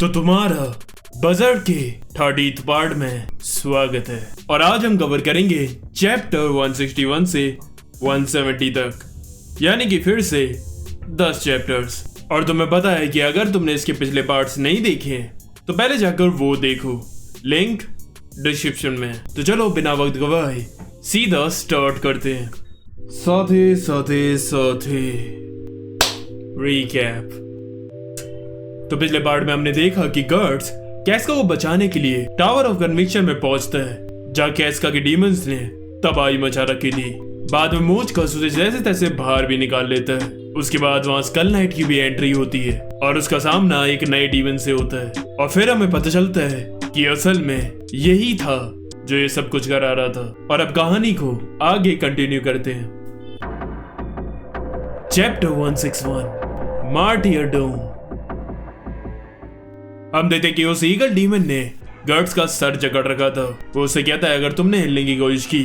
तो तुम्हारा बजर के 30th पार्ट में स्वागत है और आज हम कवर करेंगे चैप्टर 161 से 170 तक, यानी कि फिर से 10 चैप्टर्स। और तुम्हें पता है कि अगर तुमने इसके पिछले पार्ट्स नहीं देखे तो पहले जाकर वो देखो, लिंक डिस्क्रिप्शन में। तो चलो बिना वक्त गवाए सीधा स्टार्ट करते हैं। साथे रिकैप। तो पिछले पार्ट में हमने देखा कि गर्ड्स कैस्का को बचाने के लिए टावर ऑफ कन्विक्शन में पहुंचता है, जहां कैस्का के डीमंस ने तबाही मचा रखी थी। बाद में मोचकस उसे जैसे तैसे बाहर भी निकाल लेता है। उसके बाद वहां स्कल नाइट की भी एंट्री होती है और उसका सामना एक नए डीमन से होता है। और फिर हमें पता चलता है कि असल में यही था जो ये सब कुछ करा रहा था। और अब कहानी को आगे कंटिन्यू करते हैं। चैप्टर 161 मार्टियरडोम। हम देखते कि उस ईगल डीमन ने गर्ड्स का सर जकड़ रखा था। वो उससे कहता है अगर तुमने हिलने की कोशिश की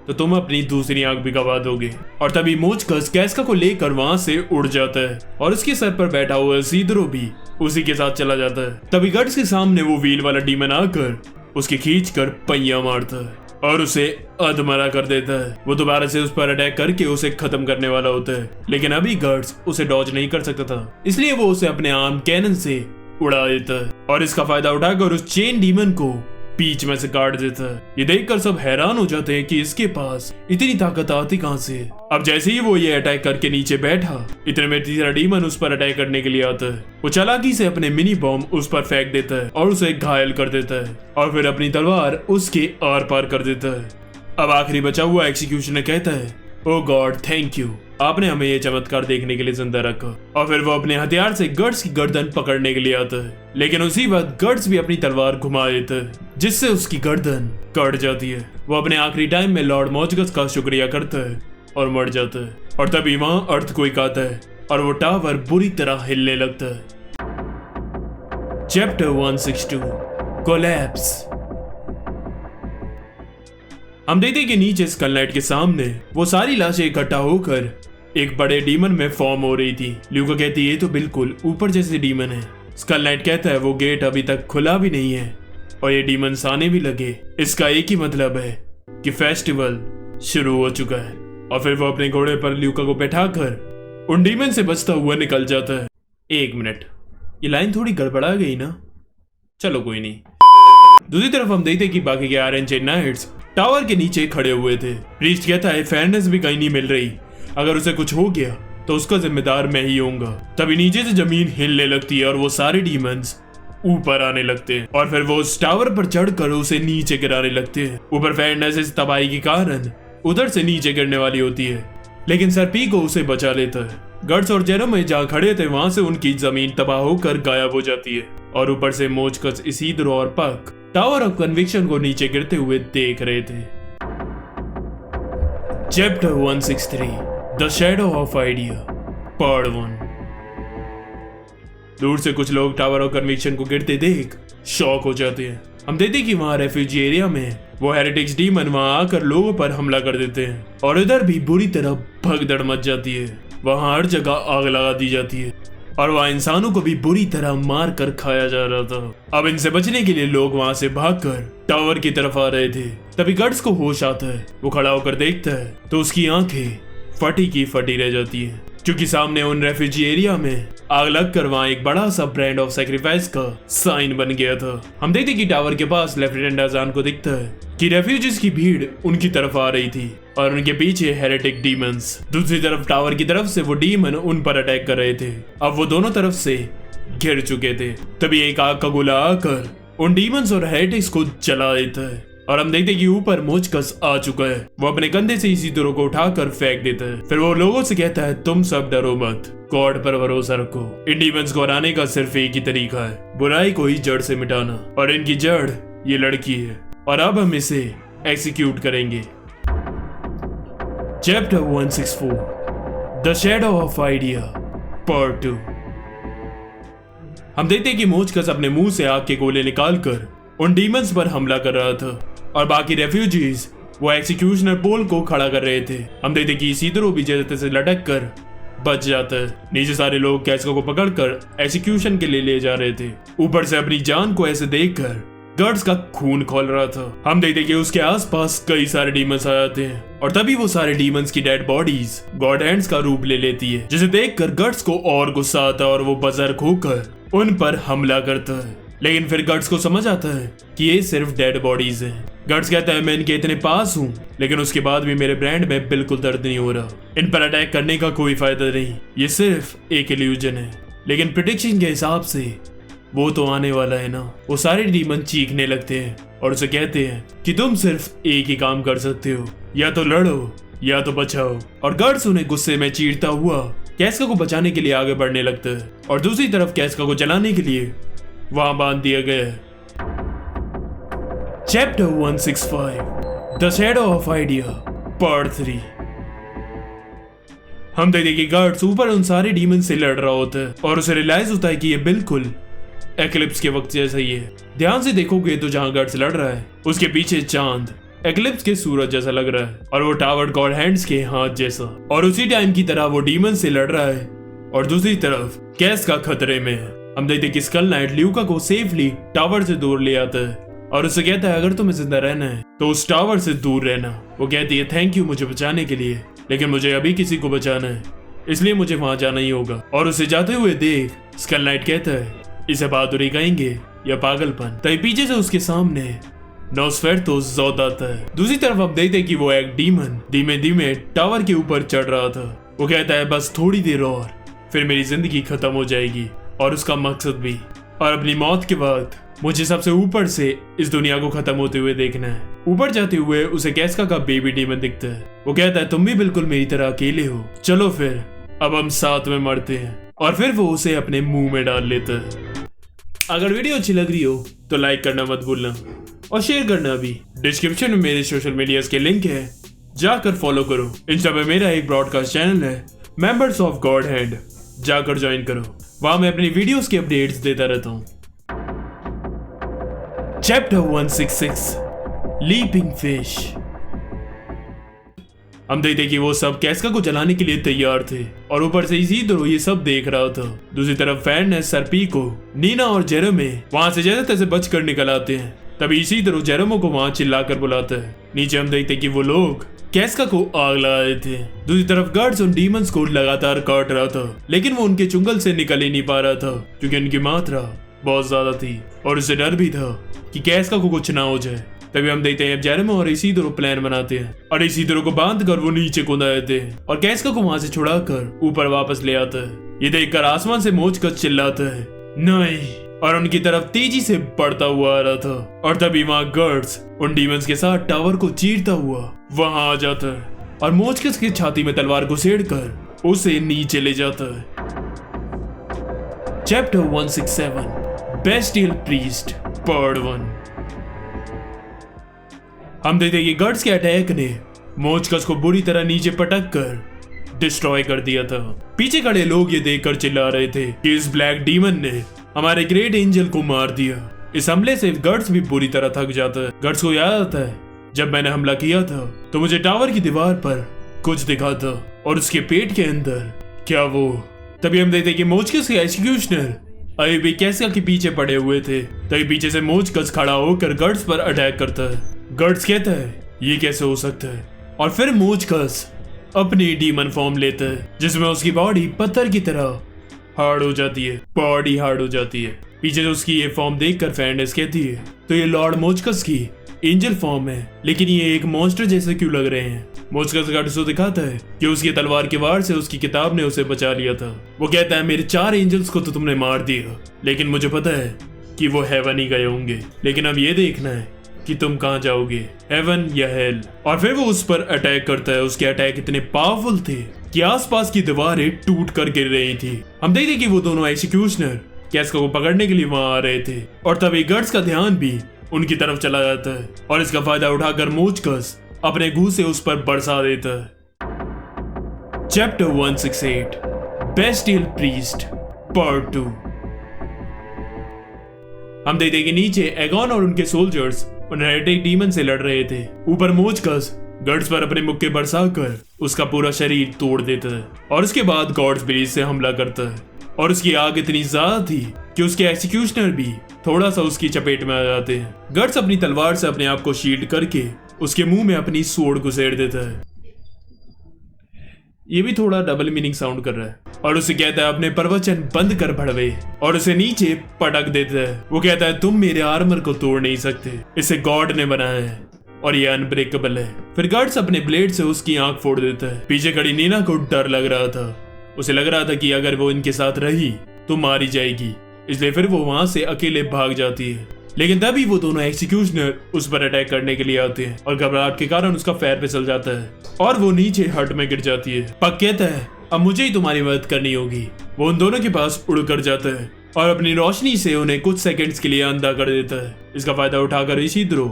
तो तुम अपनी दूसरी आंख भी गवा दोगे। और तभी मोचकस कैस्का को लेकर वहां से उड़ जाता है और उसके सर पर बैठा हुआ सीदरो भी उसी के साथ चला जाता है। तभी गर्ड्स के सामने वो व्हील वाला डीमन आकर उसके खींच कर पहिया मारता है और उसे अधमरा कर देता है। वो दोबारा से उस पर अटैक करके उसे खत्म करने वाला होता है, लेकिन अभी गर्ड्स उसे डॉज नहीं कर सकता था, इसलिए वो उसे अपने आर्म कैनन से उड़ा देता है और इसका फायदा उठाकर उस चेन डीमन को बीच में से काट देता है। ये देखकर सब हैरान हो जाते हैं कि इसके पास इतनी ताकत आती कहां से। अब जैसे ही वो ये अटैक करके नीचे बैठा, इतने में तीसरा डीमन उस पर अटैक करने के लिए आता है। वो चालाकी से अपने मिनी बॉम्ब उस पर फेंक देता है और उसे घायल कर देता है और फिर अपनी तलवार उसके आर पार कर देता है। अब आखिरी बचा हुआ एक्सिक्यूशनर कहता है, ओ गॉड थैंक यू, आपने हमें ये चमत्कार देखने के लिए जिंदा रखा। और फिर वो अपने हथियार से गर्ड्स की गर्दन पकड़ने के लिए आता है, लेकिन उसी वक्त गर्ड्स भी अपनी तलवार घुमा देता है, जिससे उसकी गर्दन कट जाती है। वो अपने आखिरी टाइम में लॉर्ड मोचकस का शुक्रिया करता है और मर जाता है। और तभी वहां अर्थक्वेक आता है और वो टावर बुरी तरह हिलने लगता है। Chapter 162 collapse. हम देखते कि नीचे स्कल नाइट के सामने वो सारी लाशें इकट्ठा होकर एक बड़े डीमन में फॉर्म हो रही थी। ल्यूका कहती है ये तो बिल्कुल ऊपर जैसे डीमन है। स्कल नाइट कहता है वो गेट अभी तक खुला भी नहीं है और ये डीमंस आने भी लगे, इसका एक ही मतलब है कि फेस्टिवल शुरू हो चुका है। और फिर वो अपने घोड़े पर ल्यूका को बैठाकर उन डीमन से बचता हुआ निकल जाता है। एक मिनट, ये लाइन थोड़ी गड़बड़ा गई ना, चलो कोई नहीं। दूसरी तरफ हम देखते कि बाकी के आयरन चेन नाइट्स टावर के नीचे खड़े हुए थे। प्रीस्ट कहता है फेयरनेस भी कहीं नहीं मिल रही, अगर उसे कुछ हो गया तो उसका जिम्मेदार मैं ही होऊंगा। तभी नीचे से जमीन हिलने लगती है और वो सारे डीमंस ऊपर आने लगते हैं और फिर वो उस टावर पर चढ़कर उसे नीचे गिराने लगते हैं। ऊपर फेयरनेस इस तबाही के कारण उधर से नीचे गिरने वाली होती है, लेकिन सर पी को उसे बचा लेता है। गर्ड्स और जेरेमी जहां खड़े थे वहां से उनकी जमीन तबाह होकर गायब हो जाती है और ऊपर से मोचकस, इसीदरो और पक टावर ऑफ कन्विक्शन को नीचे गिरते हुए देख रहे थे। Chapter 163 the shadow of idea part 1। दूर से कुछ लोग टावर ऑफ कन्विक्शन को गिरते देख शॉक हो जाते हैं। हम देखते कि वहां रेफ्यूजी एरिया में वो हेरिटिक्स डीमन वहां आकर लोगों पर हमला कर देते हैं और इधर भी बुरी तरह भगदड़ मच जाती है। वहां हर जगह आग लगा दी जाती है और वहां इंसानों को भी बुरी तरह मार कर खाया जा रहा था। अब इनसे बचने के लिए लोग वहां से भागकर टावर की तरफ आ रहे थे। तभी गर्ड्स को होश आता है। वो खड़ा होकर देखता है तो उसकी आंखें फटी की फटी रह जाती है, क्योंकि सामने उन रेफ्यूजी एरिया में आग लगकर वहां एक बड़ा सा ब्रांड ऑफ सैक्रिफाइस का साइन बन गया था। हम देखते कि टावर के पास लेफ्टिनेंट अजान को दिखता है कि रेफ्यूजीज की भीड़ उनकी तरफ आ रही थी और उनके पीछे हेरेटिक डीमंस। दूसरी तरफ टावर की तरफ से वो डीमन उन पर अटैक कर रहे थे। अब वो दोनों तरफ से घिर चुके थे। तभी एक आग का गोला आकर उन डीमंस और हेरेटिक्स को जला देता है और हम देखते कि ऊपर मोचकस आ चुका है। वो अपने कंधे से इसी तरह को उठाकर फेंक देता है। फिर वो लोगों से कहता है तुम सब डरो मत, गॉड पर भरोसा रखो। इन डीमंस को हराने का सिर्फ एक ही तरीका है, बुराई को ही जड़ से मिटाना, और इनकी जड़ ये लड़की है और अब हम इसे एक्सिक्यूट करेंगे। Chapter 164 the shadow of idea part 2। हम देखते हैं कि मोचकस अपने मुंह से आग के गोले निकालकर उन डीमंस पर हमला कर रहा था और बाकी रेफ्यूजीज वो एक्सिक्यूशनर पोल को खड़ा कर रहे थे। हम देखते कि इसीदरो भी जैसे तैसे लटक कर बच जाता है। नीचे सारे लोग कैस्का को पकड़कर एग्जीक्यूशन के लिए ले जा रहे थे। ऊपर से अपनी जान को ऐसे देखकर गर्ड्स का खून खोल रहा था। हम देखते कि उसके आसपास कई सारे डीमंस आ जाते हैं और तभी वो सारे डीमंस की डेड बॉडीज गॉड हैंड्स का रूप ले लेती है, जिसे देखकर गर्ड्स को और गुस्सा आता है और वो बजर्क होकर उन पर हमला करता है। लेकिन फिर गर्ड्स को समझ आता है कि ये सिर्फ डेड बॉडीज हैं। गर्ड्स कहता है मैं इनके इतने पास हूँ, लेकिन उसके बाद भी मेरे ब्रांड में बिल्कुल दर्द नहीं हो रहा। इन पर अटैक करने का कोई फायदा नहीं, ये सिर्फ एक इल्यूजन है। लेकिन प्रेडिक्शन के हिसाब से वो तो आने वाला है ना। वो सारे डीमन चीखने लगते हैं और उसे कहते हैं कि तुम सिर्फ एक ही काम कर सकते हो, या तो लड़ो या तो बचाओ। और गर्ड्स उन्हें गुस्से में चीरता हुआ कैस्का को बचाने के लिए आगे बढ़ने लगता है और दूसरी तरफ कैस्का को जलाने के लिए वहां बांध दिया गया है। Chapter 165 the shadow of idea part 3। हम देखते कि गार्ड्स ऊपर उन सारे डीमन से लड़ रहा होता है और उसे रियलाइज होता है कि ये बिल्कुल एक्लिप्स के वक्त जैसा ही है। ध्यान से देखोगे तो जहां गार्ड्स लड़ रहा है उसके पीछे चांद एक्लिप्स के सूरज जैसा लग रहा है और वो टावर गॉड हैंड्स के हाथ जैसा। और उसी टाइम की तरह वो डीमन से लड़ रहा है और दूसरी तरफ कैस्का खतरे में है। हम देखते कि स्कल नाइट ल्यूका को सेफली टावर से दूर ले आता है और उसे कहता है अगर तुम्हें जिंदा रहना है तो उस टावर से दूर रहना। वो कहती है थैंक यू मुझे बचाने के लिए, लेकिन मुझे अभी किसी को बचाना है, इसलिए मुझे वहां जाना ही होगा। और उसे जाते हुए देख स्कल नाइट कहता है इसे बहादुरी कहेंगे या पागलपन। तभी पीछे से उसके सामने नॉस्फेरातु ज़ोद आता है। दूसरी तरफ अब देखते कि वो एक डीमन धीमे धीमे टावर के ऊपर चढ़ रहा था। वो कहता है बस थोड़ी देर और फिर मेरी जिंदगी खत्म हो जाएगी और उसका मकसद भी, और अपनी मौत के बाद मुझे सबसे ऊपर से इस दुनिया को खत्म होते हुए देखना है। ऊपर जाते हुए उसे कैस्का का बेबी डीमन दिखता है। वो कहता है तुम भी बिल्कुल मेरी तरह अकेले हो, चलो फिर अब हम साथ में मरते हैं। और फिर वो उसे अपने मुंह में डाल लेता है। अगर वीडियो अच्छी लग रही हो तो लाइक करना मत भूलना और शेयर करना भी। डिस्क्रिप्शन में मेरे सोशल मीडिया के लिंक है, जाकर फॉलो करो। इंस्टा पे मेरा एक ब्रॉडकास्ट चैनल है मेंबर्स ऑफ गॉड हैंड, जाकर ज्वाइन करो। वहां मैं अपनी वीडियोस की अपडेट्स देता रहता हूं। Chapter 166 leaping fish. हम देखते कि वो सब कैस्का को जलाने के लिए तैयार थे और ऊपर से इसी तरह ये सब देख रहा था। दूसरी तरफ फेयरनेस, सरपीको, नीना और जेरेमी वहां से जैसे तैसे बच कर निकल आते हैं। तभी इसी तरह जेरेमी को वहां चिल्लाकर बुलाता है। नीचे हम देखते कि वो लोग कैस्का को आग लगा रहे थे। दूसरी तरफ गार्ड्स उन डीमंस को लगातार काट रहा था, लेकिन वो उनके चुंगल से निकल ही नहीं पा रहा था क्योंकि उनकी मात्रा बहुत ज्यादा थी और उसे डर भी था कि कैस्का को कुछ ना हो जाए। तभी हम देखते हैं जेरेमी और इसीदरो प्लान बनाते हैं और इसीदरो को बांध कर वो नीचे कूद आते हैं और कैस्का को वहां से छुड़ाकर ऊपर वापस ले आता है। ये देखकर आसमान से मोचकस चिल्लाता है नहीं, और उनकी तरफ तेजी से बढ़ता हुआ आ रहा था। और तभी वहां गार्ड्स उन डीमंस के साथ टावर को चीरता हुआ वहां आ जाता है और मोचकस की छाती में तलवार घुसेड़कर उसे नीचे ले जाता है। Chapter 167 bestial priest part 1। हम देखते हैं कि गार्ड्स के अटैक ने मोचकस को बुरी तरह नीचे पटक कर डिस्ट्रॉय कर दिया था। पीछे खड़े लोग ये देखकर चिल्ला रहे थे कि इस ब्लैक डीमन ने हमारे ग्रेट एंजल को मार दिया। इस हमले से गार्ड्स भी बुरी तरह थक जाता है। गार्ड्स को याद आता है जब मैंने हमला किया था तो मुझे टावर की दीवार पर कुछ दिखा था और उसके पेट के अंदर क्या वो। तभी हम देखते कि मोचकस के एग्जीक्यूशनर अभी भी कैस्का के पीछे पड़े हुए थे। तभी पीछे से मोचकस खड़ा होकर गार्ड्स पर अटैक करता है। गार्ड्स कहता है ये कैसे हो सकता है, और फिर मोचकस अपनी डीमन फॉर्म लेता है जिसमें उसकी बॉडी पत्थर की तरह हार्ड हो जाती है, बॉडी हार्ड हो जाती है। पीछे से उसकी ये फॉर्म देखकर फेयरनेस कहती है तो ये लॉर्ड मोचकस की एंजल फॉर्म है, लेकिन ये एक मॉन्स्टर जैसे क्यों लग रहे हैं। मोचकस गार्ड्स को दिखाता है कि उसकी तलवार के वार से उसकी किताब ने उसे बचा लिया था। वो कहता है मेरे 4 एंजल्स को तो तुमने मार दिया, लेकिन मुझे पता है कि वो हेवन ही गए होंगे, लेकिन अब ये देखना है कि तुम कहां जाओगे, हेवन या हेल। और फिर वो उस पर अटैक करता है। उसके अटैक इतने पावरफुल थे कि आसपास की दीवारें टूट कर गिर रही थी। हम देखते कि वो दोनों एग्जीक्यूशनर कैस्का को पकड़ने के लिए वहां आ रहे थे और तभी गार्ड्स का ध्यान भी उनकी तरफ चला जाता है और इसका फायदा उठाकर मोचकस अपने घूस से उस पर बरसा देता है। Chapter 168 bestial priest part 2। हम देखते कि नीचे एगॉन और उनके सोल्जर्स उन हेरेटिक डीमन से लड़ रहे थे। ऊपर मोचकस गर्ड्स पर अपने मुक्के बरसाकर उसका पूरा शरीर तोड़ देता है और उसके बाद गॉड्स ब्रीज से हमला करता है और उसकी आग इतनी ज्यादा थी कि उसके एक्सिक्यूशनर भी थोड़ा सा उसकी चपेट में आ जाते हैं। गर्ड्स अपनी तलवार से अपने आप को शील्ड करके उसके मुंह में अपनी सोड घुसेड़ देता है। ये भी थोड़ा डबल मीनिंग साउंड कर रहा है और उसे कहता है अपने प्रवचन बंद कर भड़वे और उसे नीचे पटक देता है। वो कहता है तुम मेरे आर्मर को तोड़ नहीं सकते, इसे गॉड ने बनाया है और ये अनब्रेकेबल है। फिर गर्ड्स अपने ब्लेड से उसकी आंख फोड़ देता है। पीछे खड़ी नीना को डर लग रहा था, उसे लग रहा था कि अगर वो इनके साथ रही तो मारी जाएगी, इसलिए फिर वो वहां से अकेले भाग जाती है। लेकिन तभी वो दोनों एक्सिक्यूशनर उस पर अटैक करने के लिए आते हैं और घबराहट के कारण उसका पैर फिसल जाता है और वो नीचे हट में गिर जाती है। पक कहता है अब मुझे ही तुम्हारी मदद करनी होगी। वो उन दोनों के पास उड़ कर जाता है और अपनी रोशनी से उन्हें कुछ सेकंड्स के लिए अंधा कर देता है। इसका फायदा उठाकर इसीद्रो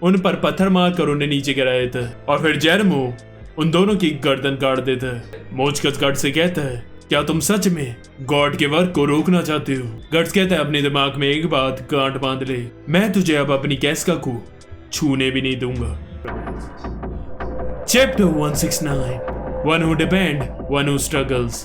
उन पर पत्थर मारकर उन्हें नीचे गिरा देता है और फिर जेरमो उन दोनों की गर्दन काट देता है। मोचकस गर्ड से कहता है क्या तुम सच में गॉड के वर्क को रोकना चाहते हो? गर्ड्स कहता है अपने दिमाग में एक बात गांठ बांध ले, मैं तुझे अब अपनी कैस्का को छूने भी नहीं दूंगा। Chapter 169 One who depend, one who struggles।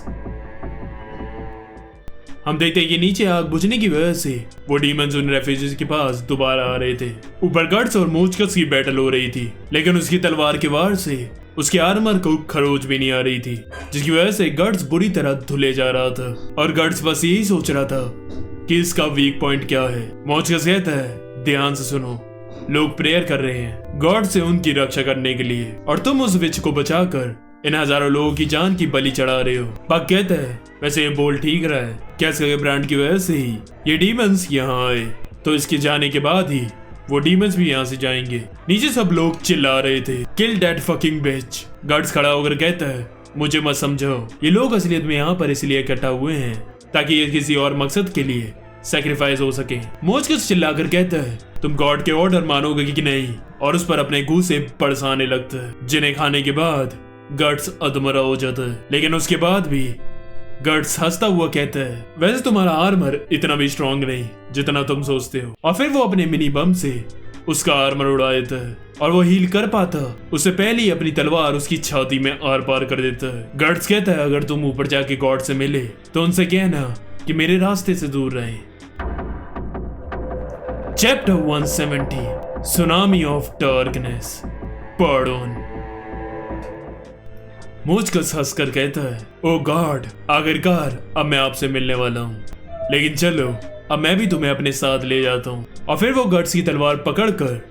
हम देखते हैं कि नीचे आग बुझने की वजह से वो डीमंस उन रेफ्यूजीज के पास दोबारा आ रहे थे। ऊपर गर्ड्स और मोचकस की बैटल हो रही थी, लेकिन उसकी तलवार के वार से उसके आर्मर को खरोच भी नहीं आ रही थी, जिसकी वजह से गर्ड्स बुरी तरह धुले जा रहा था और गर्ड्स बस यही सोच रहा था कि इसका वीक पॉइंट क्या है। मोचकस कहता है ध्यान से सुनो, लोग प्रेयर कर रहे हैं गॉड से उनकी रक्षा करने के लिए और तुम उस विच को बचाकर इन हजारों लोगों की जान की बलि चढ़ा रहे हो। पक कहता है वैसे ये बोल ठीक रहा है, कैस्का के ब्रांड की वजह से ही ये डीमंस यहाँ आए, तो इसके जाने के बाद ही वो डीमंस भी यहाँ से जाएंगे। नीचे सब लोग चिल्ला रहे थे किल दैट फकिंग बिच। गर्ड्स खड़ा होकर कहता है मुझे मत समझो, ये लोग असलियत में यहाँ पर इसलिए इकट्ठा हुए हैं ताकि ये किसी और मकसद के लिए सैक्रिफाइस हो सके। मोचकस चिल्लाकर कहता है तुम गॉड के ऑर्डर मानोगे कि नहीं, और उस पर अपने गुस्से बरसाने लगता है, जिन्हें खाने के बाद गर्ड्स अधमरा हो जाता है। लेकिन उसके बाद भी गर्ड्स हंसता हुआ कहता है वैसे तुम्हारा आर्मर इतना भी स्ट्रॉन्ग नहीं जितना तुम सोचते हो, और फिर वो अपने मिनी बम से उसका आर्मर उड़ा देता है और वो हील कर पाता उससे पहले ही अपनी तलवार उसकी छाती में आर पार कर देता है। गर्ड्स कहता है अगर तुम ऊपर जाके गॉड से मिले तो उनसे कहना कि मेरे रास्ते से दूर रहे। Chapter 170 tsunami of darkness part 1। मोचकस हंसकर कहता है ओ गॉड, आखिरकार अब मैं आपसे मिलने वाला हूँ, लेकिन चलो अब मैं भी तुम्हें अपने साथ ले जाता हूँ। और फिर वो गर्ड्स की तलवार पकड़कर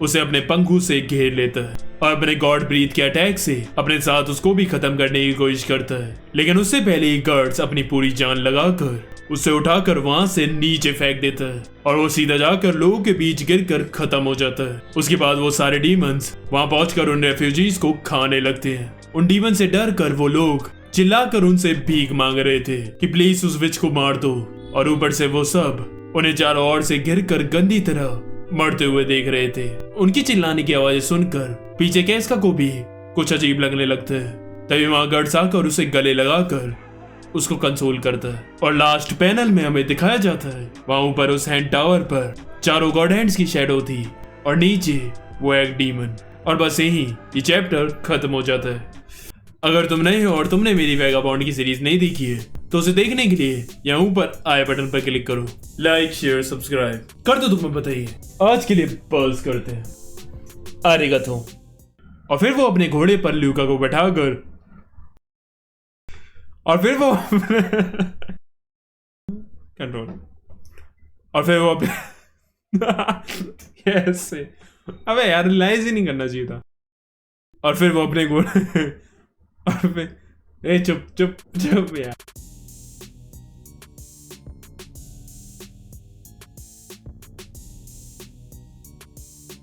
उसे अपने पंखों से घेर लेता है और अपने गॉड ब्रीथ के अटैक से अपने साथ उसको भी खत्म करने की कोशिश करता है। लेकिन उससे पहले ही गर्ड्स अपनी पूरी जान लगाकर उसे उठाकर वहां से नीचे फेंक देता है और वो सीधा जाकर लोगों के बीच गिरकर खत्म हो जाता है। उसके बाद वो सारे डीमंस वहां पहुंचकर उन रेफ्यूजीज को खाने लगते हैं। उन डीमन से डर कर वो लोग चिल्लाकर उनसे भीख मांग रहे थे कि प्लीज उस विच को मार दो, और ऊपर से वो सब उन्हें चारों ओर से घिरकर गंदी तरह मरते हुए देख रहे थे। उनकी चिल्लाने की आवाजें सुनकर पीछे कैस्का को भी कुछ अजीब लगने लगता है। तभी वहां गर्ड्स आकर उसे गले लगाकर उसको कंसोल करता है और लास्ट पैनल में हमें दिखाया जाता है वहां ऊपर उस हैंड टावर पर चारों गॉड हैंड्स की शैडो थी और नीचे वो एक डीमन। और बस यही ये चैप्टर खत्म हो जाता है। अगर तुम नए हो और तुमने मेरी वैगाबॉन्ड की सीरीज नहीं देखी है तो उसे देखने के लिए यहाँ ऊपर आई बटन पर क्लिक करो, लाइक शेयर सब्सक्राइब कर दो। तुम्हें बताइए आज के लिए पॉज करते हैं आरिगातो। और फिर वो अपने घोड़े पर ल्यूका को बैठाकर और फिर वो कंट्रोल और फिर वो अपने कैसे अबे यार रिलाइज ही नहीं करना चाहिए था। और फिर वो अपने घोड़े और फिर चुप चुप चुप यार।